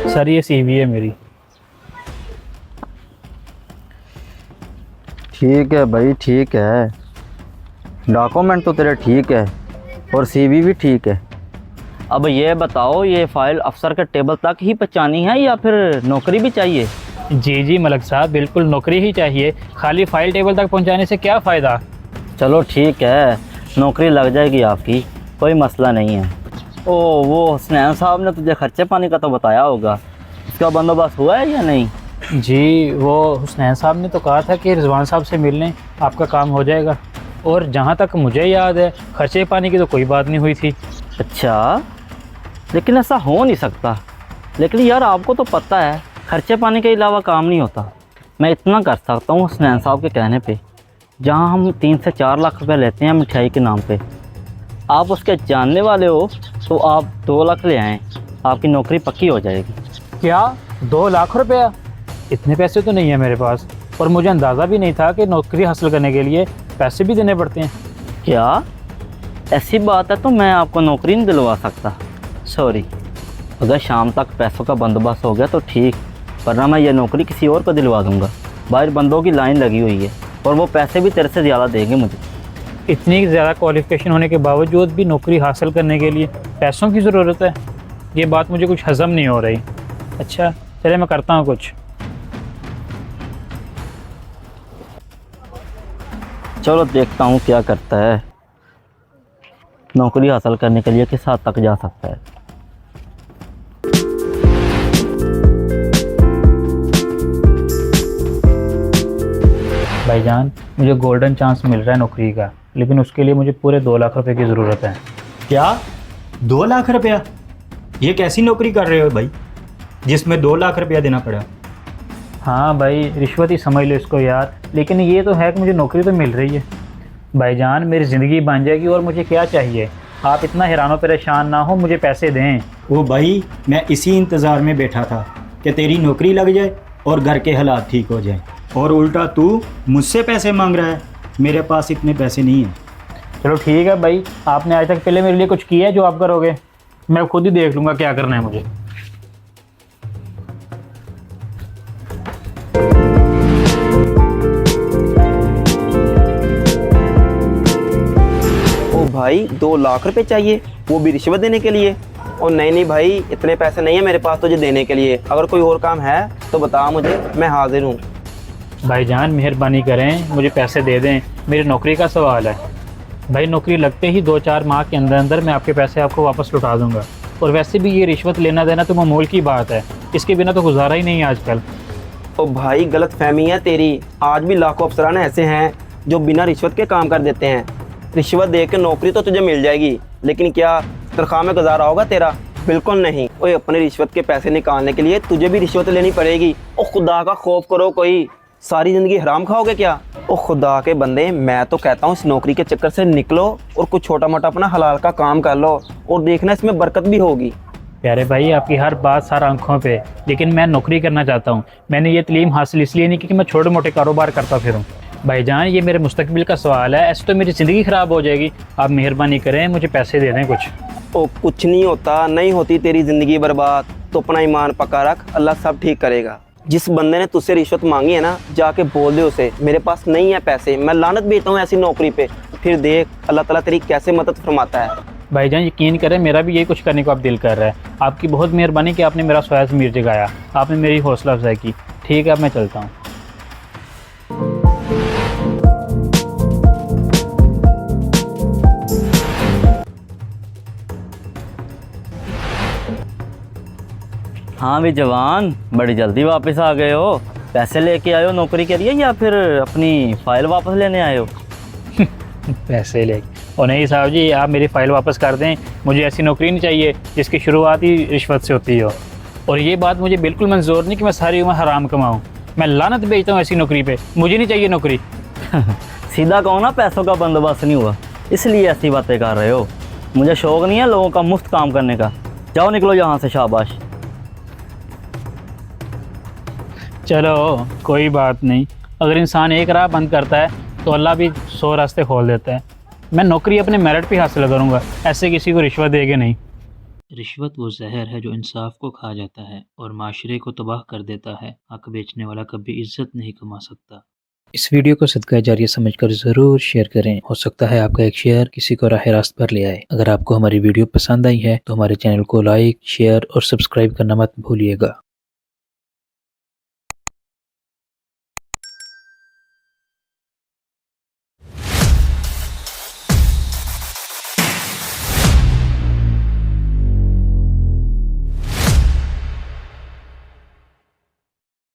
Sir ये CV है मेरी। ठीक है भाई, ठीक है। डॉक्यूमेंट तो तेरे ठीक है और सीवी भी ठीक है। अब ये बताओ, ये फाइल अफसर के टेबल तक ही पहुंचानी है या फिर नौकरी भी चाहिए? जी जी मलक साहब, बिल्कुल नौकरी ही चाहिए। खाली फाइल टेबल तक पहुंचाने से क्या फ़ायदा। चलो ठीक है, नौकरी लग जाएगी आपकी, कोई मसला नहीं है। ओ, वो हसनैन साहब ने तुझे खर्चे पानी का तो बताया होगा, इसका बंदोबस्त हुआ है या नहीं? जी वो हुसनैन साहब ने तो कहा था कि रिजवान साहब से मिलने आपका काम हो जाएगा। और जहाँ तक मुझे याद है खर्चे पानी की तो कोई बात नहीं हुई थी। अच्छा, लेकिन ऐसा हो नहीं सकता। लेकिन यार आपको तो पता है खर्चे पानी के अलावा काम नहीं होता। मैं इतना कर सकता हूँ हसनैन साहब के कहने पे, जहाँ हम 3 से 4 लाख रुपए लेते हैं मिठाई के नाम पे, आप उसके जानने वाले हो तो आप 2 लाख ले आएँ, आपकी नौकरी पक्की हो जाएगी। क्या 2 लाख रुपया? इतने पैसे तो नहीं है मेरे पास, और मुझे अंदाज़ा भी नहीं था कि नौकरी हासिल करने के लिए पैसे भी देने पड़ते हैं। क्या ऐसी बात है तो मैं आपको नौकरी नहीं दिलवा सकता, सॉरी। अगर शाम तक पैसों का बंदोबस्त हो गया तो ठीक, वरना मैं ये नौकरी किसी और को दिलवा दूंगा। बाहर बंदों की लाइन लगी हुई है और वो पैसे भी तेरे से ज़्यादा देंगे मुझे। इतनी ज़्यादा क्वालिफ़िकेशन होने के बावजूद भी नौकरी हासिल करने के लिए पैसों की ज़रूरत है, ये बात मुझे कुछ हज़म नहीं हो रही। अच्छा चले, मैं करता हूँ कुछ। चलो देखता हूँ क्या करता है, नौकरी हासिल करने के लिए किस हद तक जा सकता है। भाईजान मुझे गोल्डन चांस मिल रहा है नौकरी का, लेकिन उसके लिए मुझे पूरे 2 लाख रुपए की ज़रूरत है। क्या 2 लाख रुपया? ये कैसी नौकरी कर रहे हो भाई जिसमें 2 लाख रुपया देना पड़ा? हाँ भाई, रिश्वत ही समझ लो इसको यार, लेकिन ये तो है कि मुझे नौकरी तो मिल रही है। भाईजान मेरी ज़िंदगी बन जाएगी और मुझे क्या चाहिए। आप इतना हैरान परेशान ना हो, मुझे पैसे दें। ओ भाई, मैं इसी इंतज़ार में बैठा था कि तेरी नौकरी लग जाए और घर के हालात ठीक हो जाएं, और उल्टा तू मुझसे पैसे मांग रहा है। मेरे पास इतने पैसे नहीं हैं। चलो ठीक है भाई, आपने आज तक पहले मेरे लिए कुछ किया है जो आप करोगे? मैं खुद ही देख लूँगा क्या करना है मुझे। ओ भाई, 2 लाख रुपए चाहिए, वो भी रिश्वत देने के लिए? और नहीं भाई, इतने पैसे नहीं है मेरे पास तुझे देने के लिए। अगर कोई और काम है तो बता मुझे, मैं हाजिर हूँ। भाईजान मेहरबानी करें, मुझे पैसे दे दें, मेरी नौकरी का सवाल है। भाई नौकरी लगते ही 2-4 माह के अंदर अंदर मैं आपके पैसे आपको वापस लौटा दूंगा। और वैसे भी ये रिश्वत लेना देना तो मामूल की बात है, इसके बिना तो गुजारा ही नहीं है आजकल। ओ भाई, गलत फहमी है तेरी। आज भी लाखों अफसरान ऐसे हैं जो बिना रिश्वत के काम कर देते हैं। रिश्वत दे के नौकरी तो तुझे मिल जाएगी, लेकिन क्या तनख्वाह में गुजारा होगा तेरा? बिल्कुल नहीं। ओए, अपने रिश्वत के पैसे निकालने के लिए तुझे भी रिश्वत लेनी पड़ेगी। ओ खुदा का खौफ करो, कोई सारी ज़िंदगी हराम खाओगे क्या? ओ खुदा के बंदे, मैं तो कहता हूँ इस नौकरी के चक्कर से निकलो और कुछ छोटा मोटा अपना हलाल का काम कर लो, और देखना इसमें बरकत भी होगी। प्यारे भाई आपकी हर बात सारा आंखों पे, लेकिन मैं नौकरी करना चाहता हूँ। मैंने ये तलीम हासिल इसलिए नहीं की कि मैं छोटे मोटे कारोबार करता फिरूँ। भाईजान ये मेरे मुस्तकबिल का सवाल है, ऐसे तो मेरी ज़िंदगी ख़राब हो जाएगी। आप मेहरबानी करें, मुझे पैसे दे दें कुछ। ओ कुछ नहीं होता, नहीं होती तेरी ज़िंदगी बर्बाद। तो अपना ईमान पक्का रख, अल्लाह सब ठीक करेगा। जिस बंदे ने तुझसे रिश्वत मांगी है ना, जाके बोल दे उसे मेरे पास नहीं है पैसे, मैं लानत भेजता हूँ ऐसी नौकरी पे। फिर देख अल्लाह ताला तेरी कैसे मदद फरमाता है। भाईजान यकीन करें, मेरा भी यही कुछ करने को आप दिल कर रहा है। आपकी बहुत मेहरबानी कि आपने मेरा ख्वाहिश मीर जगाया, आपने मेरी हौसला अफजाई की। ठीक है, अब मैं चलता हूँ। हाँ भी जवान, बड़ी जल्दी वापस आ गए हो। पैसे लेके आए हो नौकरी के लिए या फिर अपनी फ़ाइल वापस लेने आए हो? पैसे ले? और नहीं साहब जी, आप मेरी फ़ाइल वापस कर दें। मुझे ऐसी नौकरी नहीं चाहिए जिसकी शुरुआत ही रिश्वत से होती हो। और ये बात मुझे बिल्कुल मंजूर नहीं कि मैं सारी उम्र हराम कमाऊँ। मैं लानत भेजता हूँ ऐसी नौकरी पे, मुझे नहीं चाहिए नौकरी। सीधा कहो ना, पैसों का बंदोबस्त नहीं हुआ इसलिए ऐसी बातें कर रहे हो। मुझे शौक़ नहीं है लोगों का मुफ्त काम करने का। जाओ निकलो यहाँ से, शाबाश। चलो कोई बात नहीं, अगर इंसान एक राह बंद करता है तो अल्लाह भी 100 रास्ते खोल देता है। मैं नौकरी अपने मेरिट पे हासिल करूँगा, ऐसे किसी को रिश्वत देके नहीं। रिश्वत वो जहर है जो इंसाफ को खा जाता है और माशरे को तबाह कर देता है। हक बेचने वाला कभी इज्जत नहीं कमा सकता। इस वीडियो को सदका जारिया समझकर ज़रूर शेयर करें। हो सकता है आपका एक शेयर किसी को राह रास्त पर ले आए। अगर आपको हमारी वीडियो पसंद आई है तो हमारे चैनल को लाइक, शेयर और सब्सक्राइब करना मत भूलिएगा।